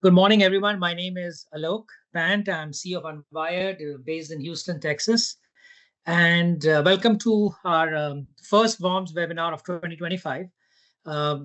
Good morning, everyone. My name is Alok Pant. I'm CEO of Unvired, based in Houston, Texas. And welcome to our first Forms webinar of 2025.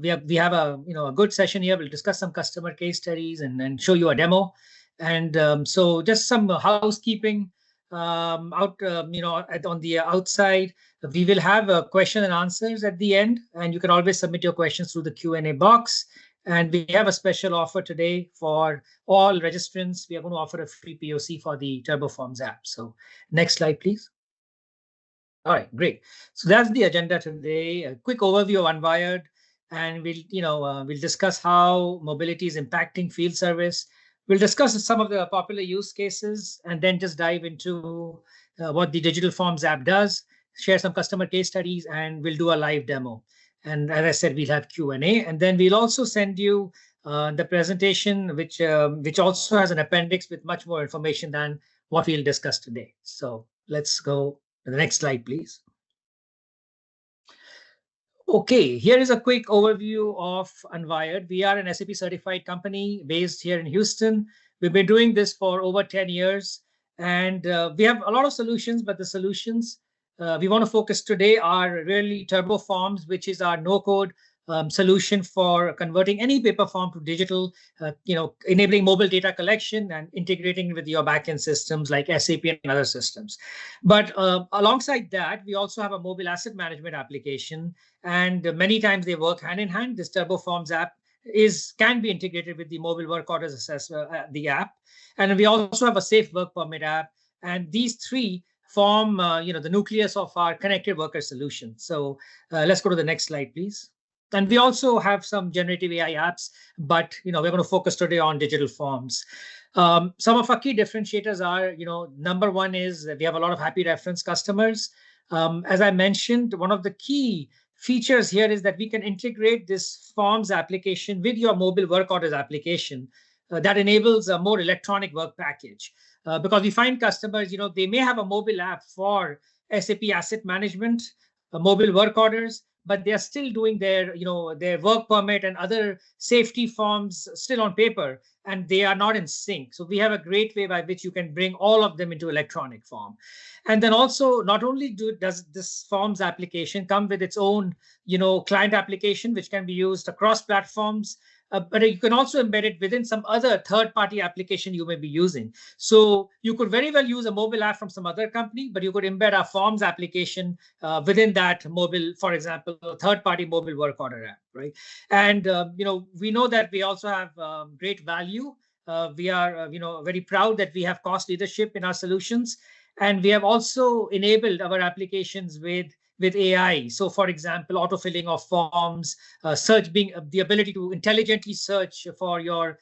We have a good session here. We'll discuss some customer case studies and show you a demo. And so just some housekeeping on the outside. We will have a question and answers at the end, and you can always submit your questions through the Q&A box. And we have a special offer today for all registrants. We are going to offer a free POC for the Turbo Forms app. So next slide, please. All right, great. So that's the agenda today. A quick overview of Unwired, and we'll discuss how mobility is impacting field service. We'll discuss some of the popular use cases, and then just dive into what the Digital Forms app does, share some customer case studies, and we'll do a live demo. And as I said, we'll have Q&A, and then we'll also send you the presentation, which also has an appendix with much more information than what we'll discuss today. So let's go to the next slide, please. Okay, here is a quick overview of Unwired. We are an SAP certified company based here in Houston. We've been doing this for over 10 years, and we have a lot of solutions, but the solutions we want to focus today are really Turbo Forms, which is our no-code solution for converting any paper form to digital, enabling mobile data collection and integrating with your backend systems like SAP and other systems. But alongside that, we also have a mobile asset management application, and many times they work hand in hand. This Turbo Forms app can be integrated with the mobile work orders assessor, the app, and we also have a safe work permit app, and these three form the nucleus of our connected worker solution. So let's go to the next slide, please. And we also have some generative AI apps, but we're going to focus today on digital forms. Some of our key differentiators are, number one is that we have a lot of happy reference customers. As I mentioned, one of the key features here is that we can integrate this forms application with your mobile work orders application that enables a more electronic work package. Because we find customers, they may have a mobile app for SAP asset management, mobile work orders, but they are still doing their work permit and other safety forms still on paper, and they are not in sync. So we have a great way by which you can bring all of them into electronic form. And then also, not only does this forms application come with its own, client application, which can be used across platforms, but you can also embed it within some other third-party application you may be using. So you could very well use a mobile app from some other company, but you could embed a forms application within that mobile, for example, a third-party mobile work order app, right? And we know that we also have great value. We are very proud that we have cost leadership in our solutions, and we have also enabled our applications with AI. So, for example, autofilling of forms, search being the ability to intelligently search for your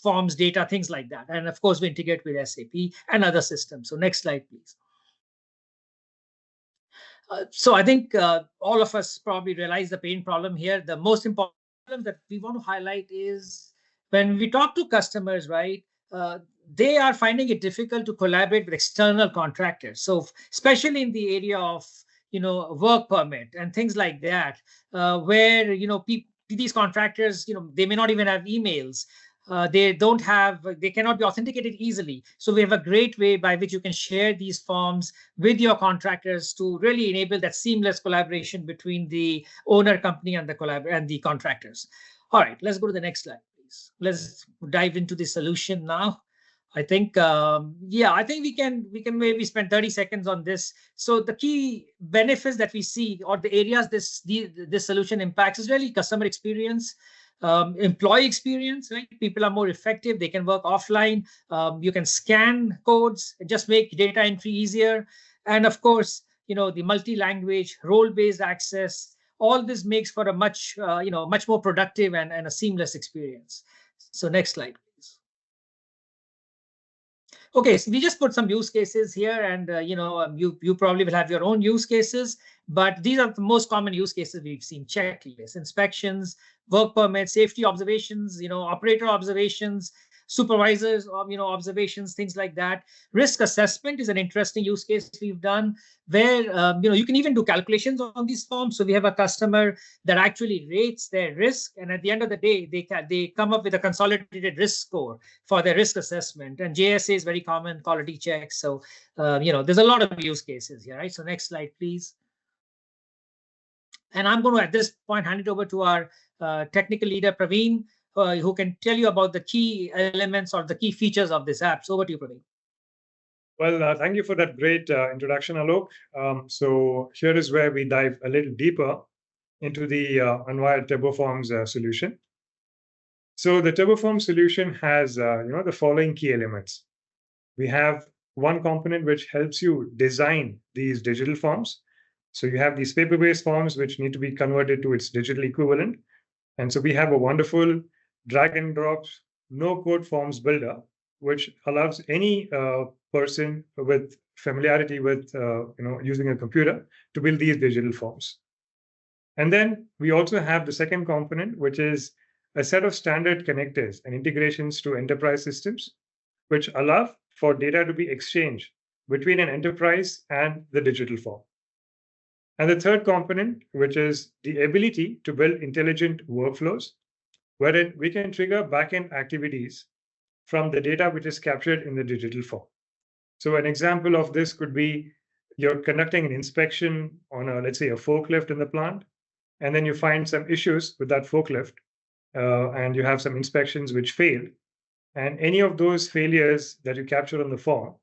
forms data, things like that. And of course, we integrate with SAP and other systems. So next slide, please. So I think all of us probably realize the pain problem here. The most important problem that we want to highlight is when we talk to customers, right? They are finding it difficult to collaborate with external contractors. So especially in the area of work permit and things like that, where these contractors, they may not even have emails. They cannot be authenticated easily. So we have a great way by which you can share these forms with your contractors to really enable that seamless collaboration between the owner company and the contractors. All right, let's go to the next slide, please. Let's dive into the solution now. I think, I think we can maybe spend 30 seconds on this. So the key benefits that we see, or the areas this solution impacts, is really customer experience, employee experience, right? People are more effective. They can work offline. You can scan codes and just make data entry easier. And of course, the multi-language, role-based access, all this makes for a much more productive and a seamless experience. So next slide. Okay, so we just put some use cases here, and you probably will have your own use cases, but these are the most common use cases we've seen: checklists, inspections, work permits, safety observations, operator observations, supervisors, observations, things like that. Risk assessment is an interesting use case we've done, where you can even do calculations on these forms. So we have a customer that actually rates their risk, and at the end of the day, they come up with a consolidated risk score for their risk assessment. And JSA is very common, quality checks. So there's a lot of use cases here, right? So next slide, please. And I'm going to, at this point, hand it over to our technical leader, Praveen, who can tell you about the key elements or the key features of this app. So over to you, Praveen. Well, thank you for that great introduction, Alok. So here is where we dive a little deeper into the Unvired Turbo Forms solution. So the Turbo Forms solution has the following key elements. We have one component which helps you design these digital forms. So you have these paper-based forms which need to be converted to its digital equivalent. And so we have a wonderful drag and drop, no-code forms builder, which allows any person with familiarity with using a computer to build these digital forms. And then we also have the second component, which is a set of standard connectors and integrations to enterprise systems, which allow for data to be exchanged between an enterprise and the digital form. And the third component, which is the ability to build intelligent workflows, wherein we can trigger backend activities from the data which is captured in the digital form. So an example of this could be you're conducting an inspection on, let's say, a forklift in the plant, and then you find some issues with that forklift, and you have some inspections which failed. And any of those failures that you capture on the form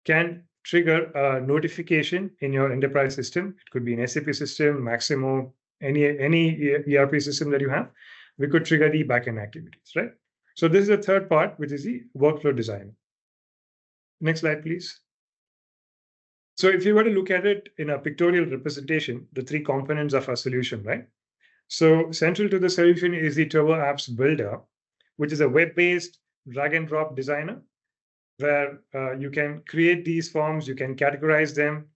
can trigger a notification in your enterprise system. It could be an SAP system, Maximo, any ERP system that you have. We could trigger the backend activities, right? So this is the third part, which is the workflow design. Next slide, please. So if you were to look at it in a pictorial representation, the three components of our solution, right? So central to the solution is the Turbo Apps Builder, which is a web-based drag and drop designer, where you can create these forms, you can categorize them,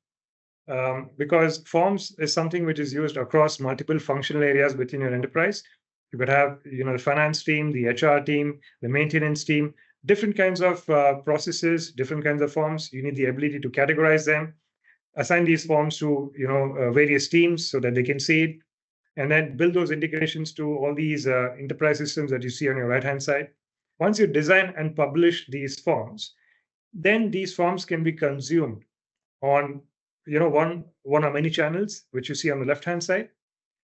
because forms is something which is used across multiple functional areas within your enterprise. You could have, the finance team, the HR team, the maintenance team, different kinds of processes, different kinds of forms. You need the ability to categorize them, assign these forms to, various teams so that they can see it, and then build those integrations to all these enterprise systems that you see on your right-hand side. Once you design and publish these forms, then these forms can be consumed on one or many channels, which you see on the left-hand side,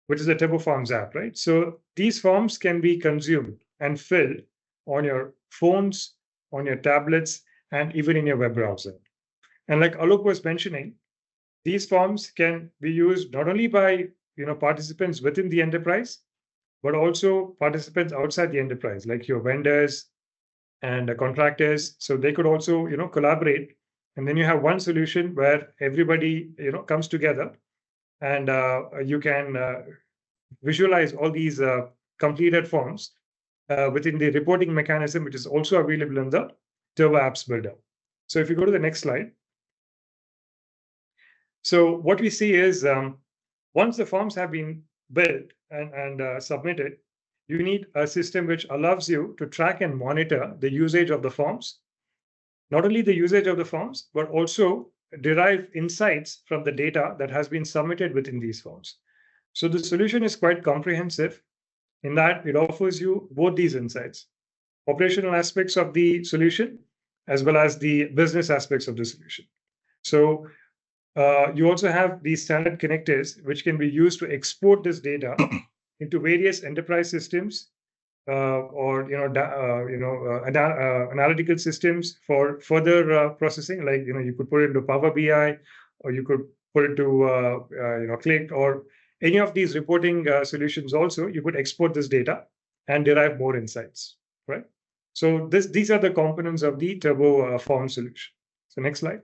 which is the Turbo Forms app, right? So these forms can be consumed and filled on your phones, on your tablets, and even in your web browser. And like Alok was mentioning, these forms can be used not only by participants within the enterprise, but also participants outside the enterprise, like your vendors and contractors. So they could also, collaborate. And then you have one solution where everybody, comes together, and you can visualize all these completed forms within the reporting mechanism, which is also available in the Turbo Apps Builder. So if you go to the next slide. So what we see is once the forms have been built and submitted, you need a system which allows you to track and monitor the usage of the forms. Not only the usage of the forms, but also derive insights from the data that has been submitted within these forms. So the solution is quite comprehensive in that it offers you both these insights, operational aspects of the solution, as well as the business aspects of the solution. So you also have these standard connectors, which can be used to export this data into various enterprise systems or analytical systems for further processing. Like you could put it into Power BI, or you could put it to Click, or any of these reporting solutions. Also, you could export this data and derive more insights, right? So these are the components of the Turbo Form solution. So next slide.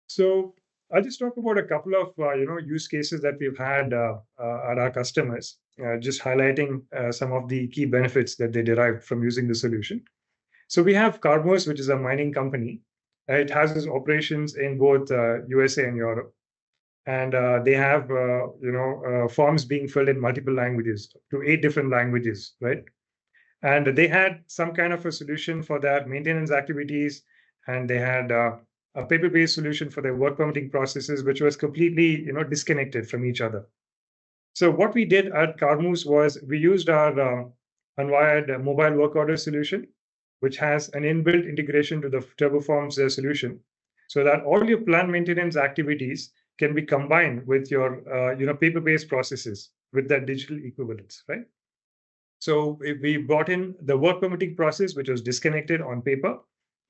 So I'll just talk about a couple of use cases that we've had at our customers, just highlighting some of the key benefits that they derived from using the solution. So we have Carmos, which is a mining company. It has its operations in both USA and Europe, and they have forms being filled in multiple languages, to 8 different languages, right? And they had some kind of a solution for their maintenance activities, and they had a paper-based solution for their work permitting processes, which was completely, disconnected from each other. So what we did at Carmoose was we used our Unwired mobile work order solution, which has an inbuilt integration to the TurboForms solution, so that all your plant maintenance activities can be combined with your paper-based processes with that digital equivalence, right? So we brought in the work permitting process, which was disconnected on paper,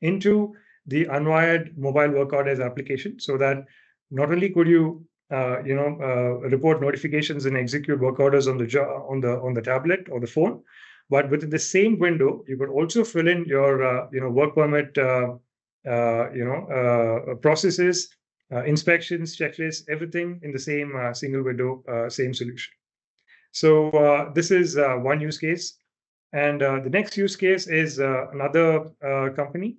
into the Unwired mobile work orders application, so that not only could you report notifications and execute work orders on the tablet or the phone, but within the same window, you could also fill in your work permit processes, inspections, checklists, everything in the same single window, same solution. So this is one use case. And the next use case is another company.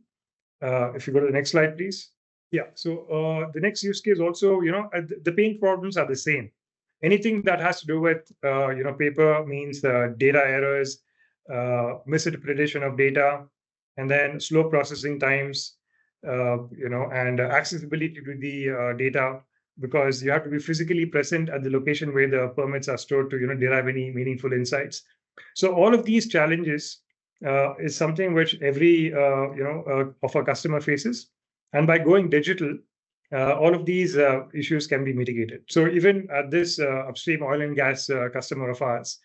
If you go to the next slide, please. Yeah, so the next use case also, the pain problems are the same. Anything that has to do with, paper means data errors, misinterpretation of data, and then slow processing times, and accessibility to the data, because you have to be physically present at the location where the permits are stored to, derive any meaningful insights. So all of these challenges is something which every, of our customer faces. And by going digital, all of these issues can be mitigated. So even at this upstream oil and gas customer of ours,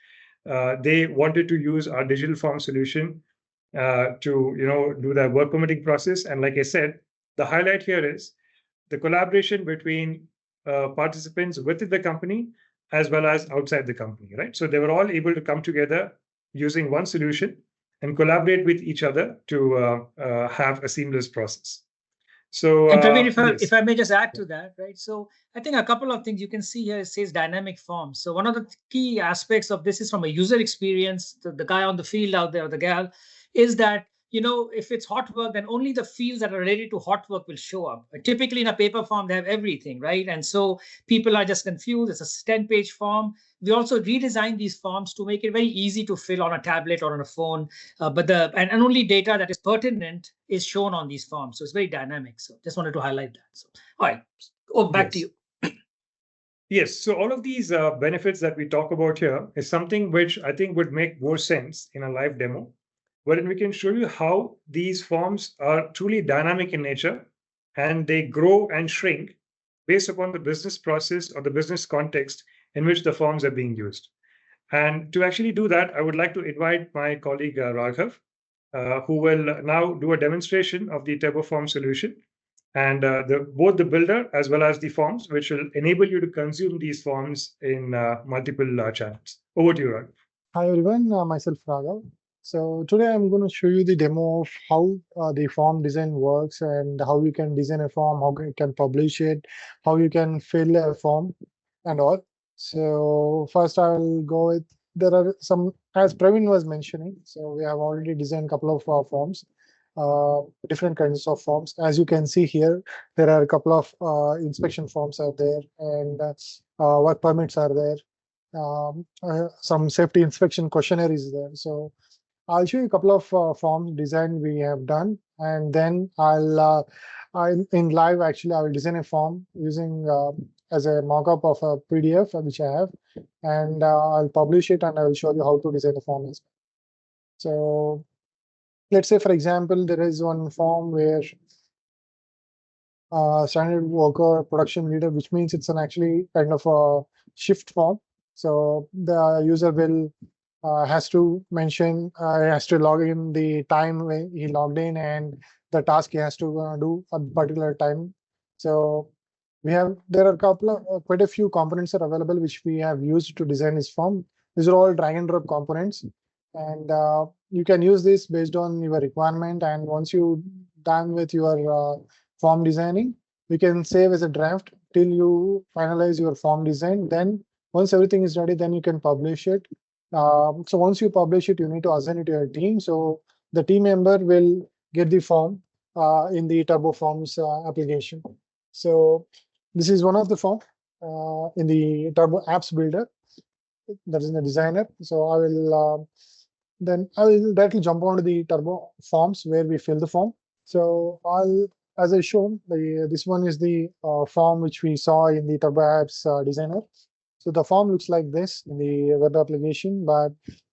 they wanted to use our digital form solution to do the work permitting process. And like I said, the highlight here is the collaboration between participants within the company as well as outside the company, right? So they were all able to come together using one solution and collaborate with each other to have a seamless process. So, And Praveen, if yes. if I may just add to that, right? So I think a couple of things you can see here, it says dynamic forms. So one of the key aspects of this is from a user experience, the guy on the field out there, the gal, is that, if it's hot work, then only the fields that are ready to hot work will show up. Typically in a paper form, they have everything, right? And so people are just confused. It's a 10-page form. We also redesigned these forms to make it very easy to fill on a tablet or on a phone. And only data that is pertinent is shown on these forms. So it's very dynamic. So just wanted to highlight that. So, all right. Back to you. Yes. So all of these benefits that we talk about here is something which I think would make more sense in a live demo, wherein we can show you how these forms are truly dynamic in nature and they grow and shrink based upon the business process or the business context in which the forms are being used. And to actually do that, I would like to invite my colleague Raghav, who will now do a demonstration of the TurboForm solution and both the builder as well as the forms, which will enable you to consume these forms in multiple channels. Over to you, Raghav. Hi everyone, myself Raghav. So today I'm going to show you the demo of how the form design works and how you can design a form, how you can publish it, how you can fill a form and all. So first I'll go with, there are some, as Praveen was mentioning, so we have already designed a couple of forms, different kinds of forms. As you can see here, there are a couple of inspection forms are there and work permits are there. Some safety inspection questionnaire is there. So I'll show you a couple of form design we have done, and then in live actually I will design a form using as a mockup of a PDF which I have, and I'll publish it and I will show you how to design the form as well. So let's say, for example, there is one form where standard worker production leader, which means it's an actually kind of a shift form. So the user will has to mention, has to log in the time when he logged in and the task he has to do at particular time. So there are quite a few components are available which we have used to design this form. These are all drag and drop components, and you can use this based on your requirement. And once you done with your form designing, you can save as a draft till you finalize your form design. Then once everything is ready, then you can publish it. So once you publish it, you need to assign it to your team. So the team member will get the form in the Turbo Forms application. So this is one of the form in the Turbo Apps Builder. That is the designer. So I will then I will directly jump onto the turbo forms where we fill the form. So as I shown, this one is the form which we saw in the Turbo Apps designer. So the form looks like this in the web application, but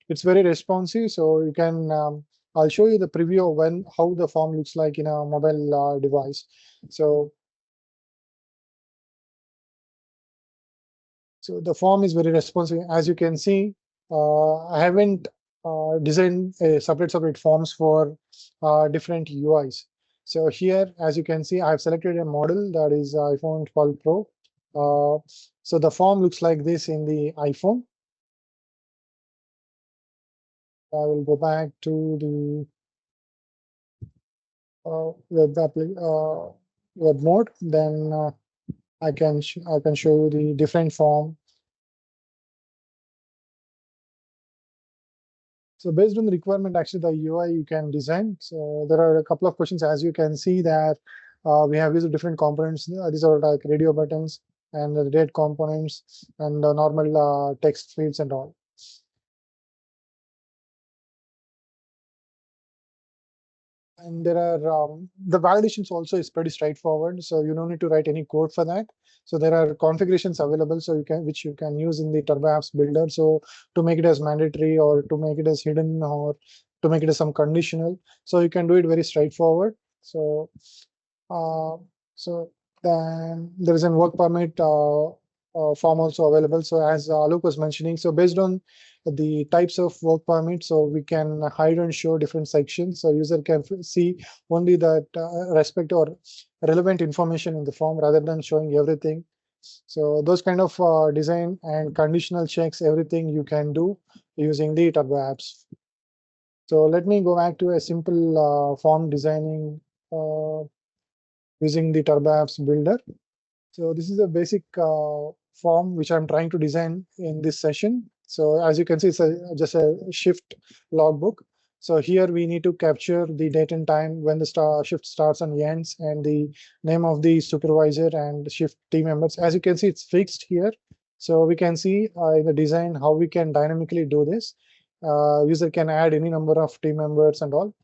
it's very responsive. So you can, I'll show you the preview of how the form looks like in a mobile device. So the form is very responsive. As you can see, I haven't designed separate forms for different UIs. So here, as you can see, I've selected a model that is iPhone 12 Pro. So the form looks like this in the iPhone. I will go back to the web mode. Then I can show you the different form. So based on the requirement, actually, the UI you can design. So there are a couple of questions. As you can see that we have used different components. These are like radio buttons and the date components and the normal text fields and all. And there are the validations also is pretty straightforward. So you don't need to write any code for that. So there are configurations available, so which you can use in the Turbo Apps Builder. So to make it as mandatory or to make it as hidden or to make it as some conditional, so you can do it very straightforward. So uh, so then there is a work permit form also available. So as Alok was mentioning, so based on the types of work permit, so we can hide and show different sections. So user can see only that respect or relevant information in the form rather than showing everything. So those kind of design and conditional checks, everything you can do using the Turbo Apps. So let me go back to a simple form designing using the Turbo Apps Builder. So this is a basic form which I'm trying to design in this session. So as you can see, it's just a shift logbook. So here we need to capture the date and time when the shift starts and ends, and the name of the supervisor and shift team members. As you can see, it's fixed here. So we can see in the design how we can dynamically do this. User can add any number of team members and all,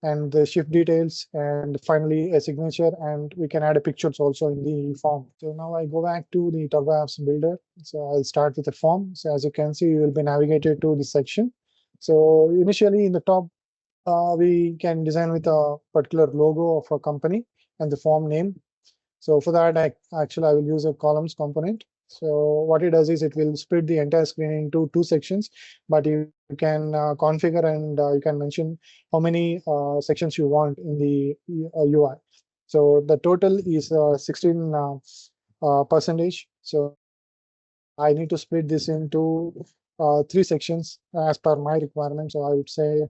and the shift details, and finally a signature, and we can add a pictures also in the form. So now I go back to the Turbo Apps Builder. So I'll start with the form. So as you can see, you will be navigated to this section. So initially in the top, we can design with a particular logo of a company and the form name. So for that, I will use a columns component. So what it does is it will split the entire screen into two sections, but you can configure and you can mention how many sections you want in the UI. So the total is 16 percentage. So I need to split this into three sections as per my requirement. So I would say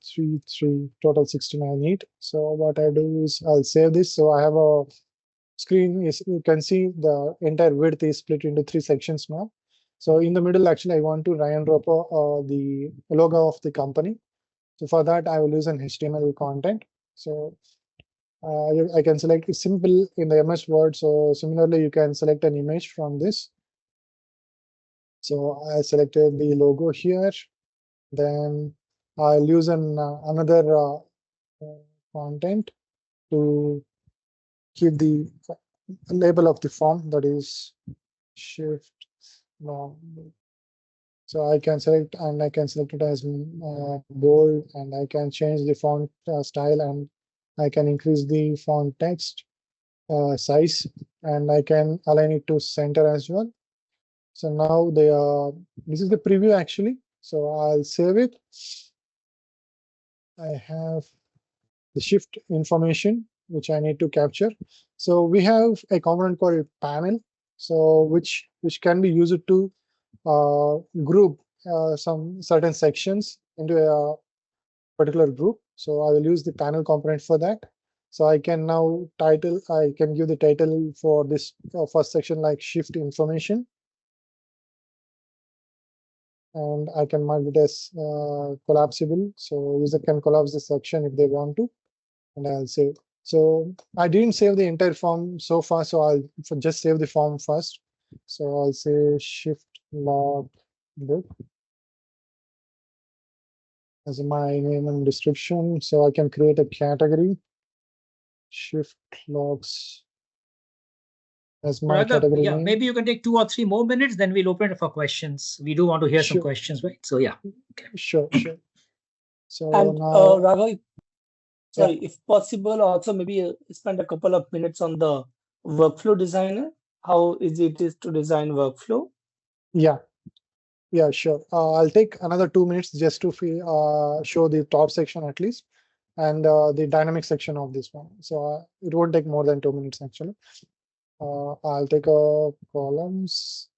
three total 16 I need. So what I do is I'll save this. So I have a screen is, you can see the entire width is split into three sections now. So in the middle, actually, I want to drag and drop the logo of the company. So for that, I will use an HTML content. So I can select simple in the MS Word. So similarly, you can select an image from this. So I selected the logo here. Then I'll use another content to keep the label of the form, that is shift long. So I can select, and I can select it as bold, and I can change the font style, and I can increase the font text size, and I can align it to center as well. So now this is the preview actually. So I'll save it. I have the shift information which I need to capture. So we have a component called panel, so which can be used to group some certain sections into a particular group. So I will use the panel component for that. So I can now I can give the title for this first section like shift information. And I can mark it as collapsible. So user can collapse the section if they want to. And I'll save. So I didn't save the entire form so far, so I'll just save the form first. So I'll say shift log book as my name and description. So I can create a category, shift logs as my Raghav, category yeah, name. maybe you can take 2 or 3 more minutes, then we'll open it for questions. We do want to hear some Sure, questions, right? So yeah. Okay. sure, sure. So And now, Raghav, yeah, sorry, if possible, also maybe spend a couple of minutes on the workflow designer. How easy it is to design workflow? yeah, yeah, sure. I'll take another 2 minutes just to show the top section at least, and the dynamic section of this one. So it won't take more than 2 minutes actually. I'll take a columns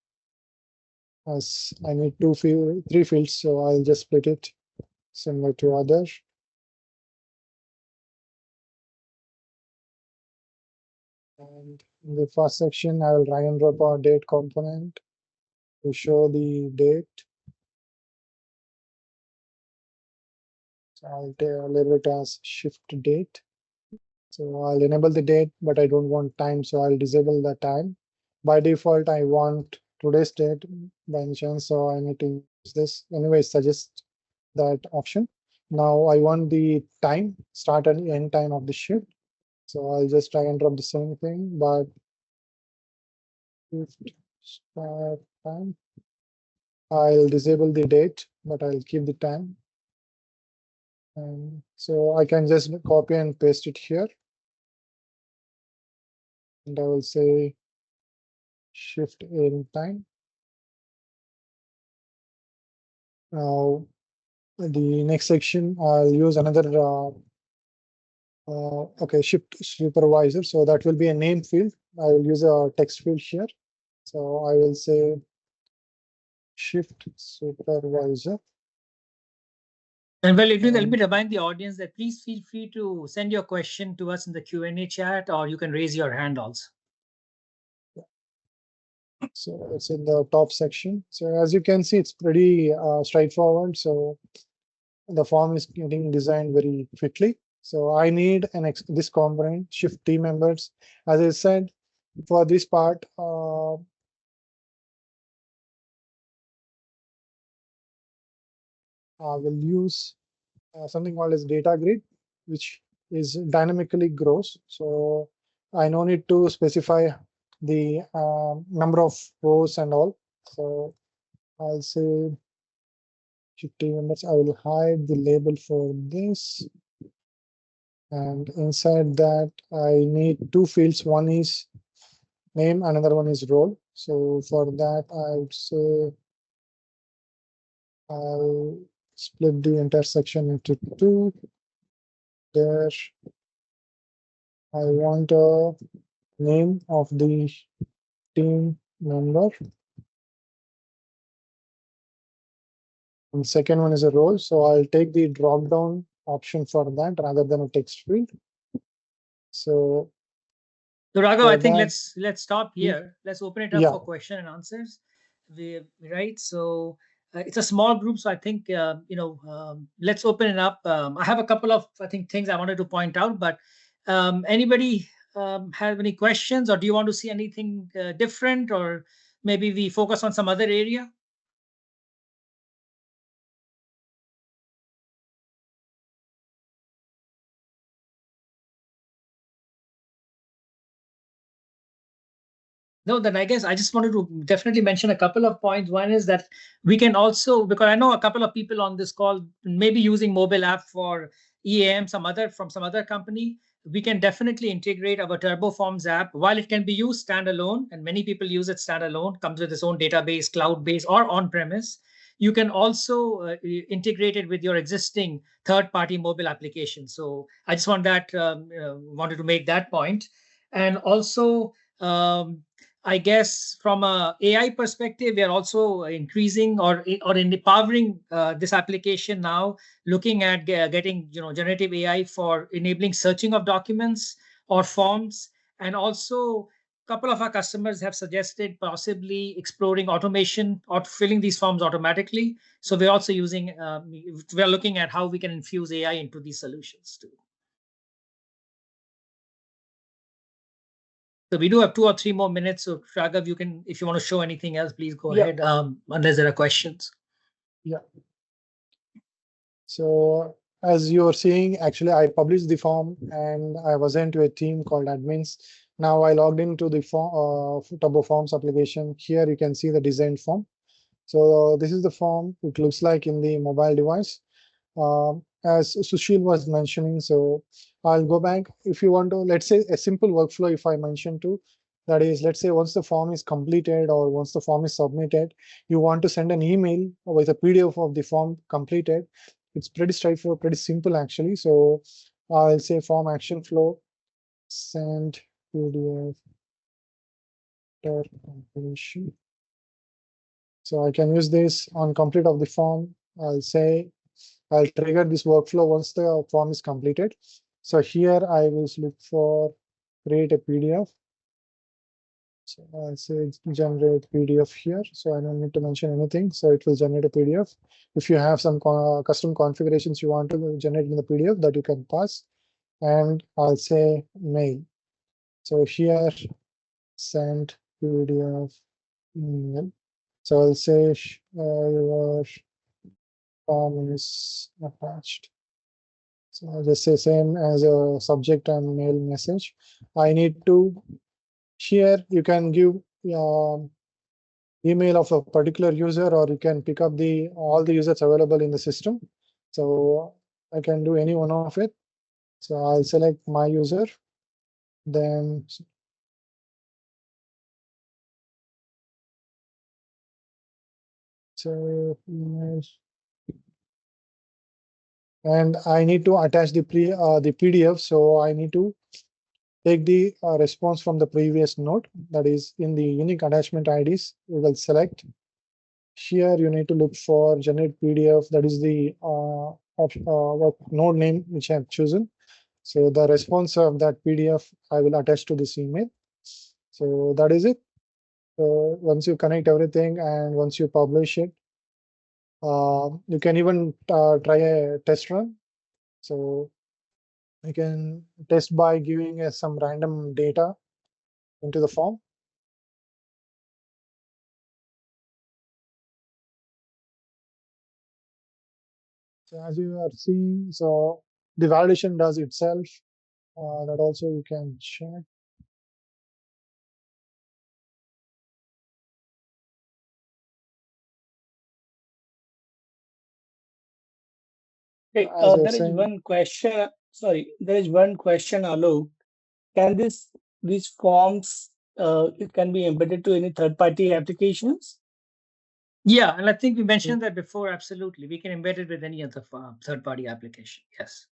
as I need three fields, so I'll just split it similar to other. And in the first section, I will drag and drop a date component to show the date. So I'll label it as shift date. So I'll enable the date, but I don't want time, so I'll disable the time. By default, I want today's date by any chance, so I need to use this. Anyway, suggest that option. Now I want the time, start and end time of the shift. So I'll just drag and drop the same thing, but shift start time. I'll disable the date, but I'll keep the time. And so I can just copy and paste it here. And I will say shift in time. Now, the next section, I'll use another, okay, shift supervisor. So that will be a name field. I will use a text field here. So I will say shift supervisor. And well, let me remind the audience that please feel free to send your question to us in the Q&A chat, or you can raise your hand also. So it's in the top section. So as you can see, it's pretty straightforward. So the form is getting designed very quickly. So I need this component, shift team members. As I said, for this part, I will use something called as data grid, which is dynamically grows. So I no need to specify the number of rows and all. So I'll say 50 members. I will hide the label for this. And inside that, I need two fields. One is name, another one is role. So for that, I would say I'll split the intersection into two. There, I want a name of the team member. And second one is a role. So I'll take the drop down option for that rather than a text field. So Raghav, I think that, let's stop here. Let's open it up yeah, for question and answers. Right. So it's a small group, so I think let's open it up. I have a couple of things I wanted to point out, but anybody have any questions, or do you want to see anything different, or maybe we focus on some other area? No, then I guess I just wanted to definitely mention a couple of points. One is that we can also, because I know a couple of people on this call may be using mobile app for EAM, from some other company. We can definitely integrate our Turbo Forms app. While it can be used standalone, and many people use it standalone, comes with its own database, cloud-based or on-premise. You can also integrate it with your existing third-party mobile application. So I just wanted to make that point. And also, I guess from a AI perspective, we are also increasing or empowering this application now, looking at getting generative AI for enabling searching of documents or forms, and also a couple of our customers have suggested possibly exploring automation or filling these forms automatically. So we're also we're looking at how we can infuse AI into these solutions too. So we do have 2 or 3 more minutes. So Raghav, you can, if you want to show anything else, please go Yeah. ahead. Unless there are questions. Yeah. So as you're seeing, actually, I published the form and I was into a team called admins. Now I logged into the form, Turbo Forms application. Here you can see the design form. So this is the form it looks like in the mobile device. As Sushil was mentioning, so I'll go back. If you want to, let's say a simple workflow, if I mention to, that is, let's say once the form is completed or once the form is submitted, you want to send an email with a PDF of the form completed. It's pretty straightforward, pretty simple actually. So I'll say form action flow, send PDF completion. So I can use this on complete of the form. I'll say I'll trigger this workflow once the form is completed. So here I will look for create a PDF. So I'll say generate PDF here. So I don't need to mention anything. So it will generate a PDF. If you have some custom configurations you want to generate in the PDF, that you can pass. And I'll say mail. So here send PDF email. So I'll say your form is attached. So I'll just say same as a subject and mail message. I need to here you can give email of a particular user, or you can pick up the all the users available in the system. So I can do any one of it. So I'll select my user, then so and I need to attach the PDF. So I need to take the response from the previous node, that is in the unique attachment IDs. We will select. Here you need to look for generate PDF. That is the node name which I have chosen. So the response of that PDF I will attach to this email. So that is it. So once you connect everything and once you publish it, you can even try a test run. So you can test by giving some random data into the form. So as you are seeing, so the validation does itself. That also you can check. Okay, As you're there is saying, one question. Sorry, there is one question, Alok. Can these forms it can be embedded to any third-party applications? Yeah, and I think we mentioned that before. Absolutely, we can embed it with any other third-party application. Yes.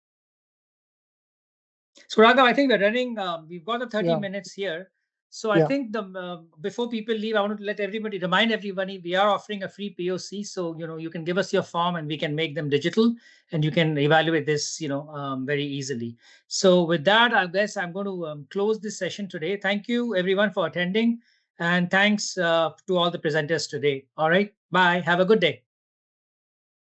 So Raghav, I think we're running. We've got the 30 yeah, minutes here. So I yeah, think the before people leave, I want to let everybody remind everybody we are offering a free POC. So you can give us your form and we can make them digital, and you can evaluate this very easily. So with that, I guess I'm going to close this session today. Thank you everyone for attending, and thanks to all the presenters today. All right, bye. Have a good day.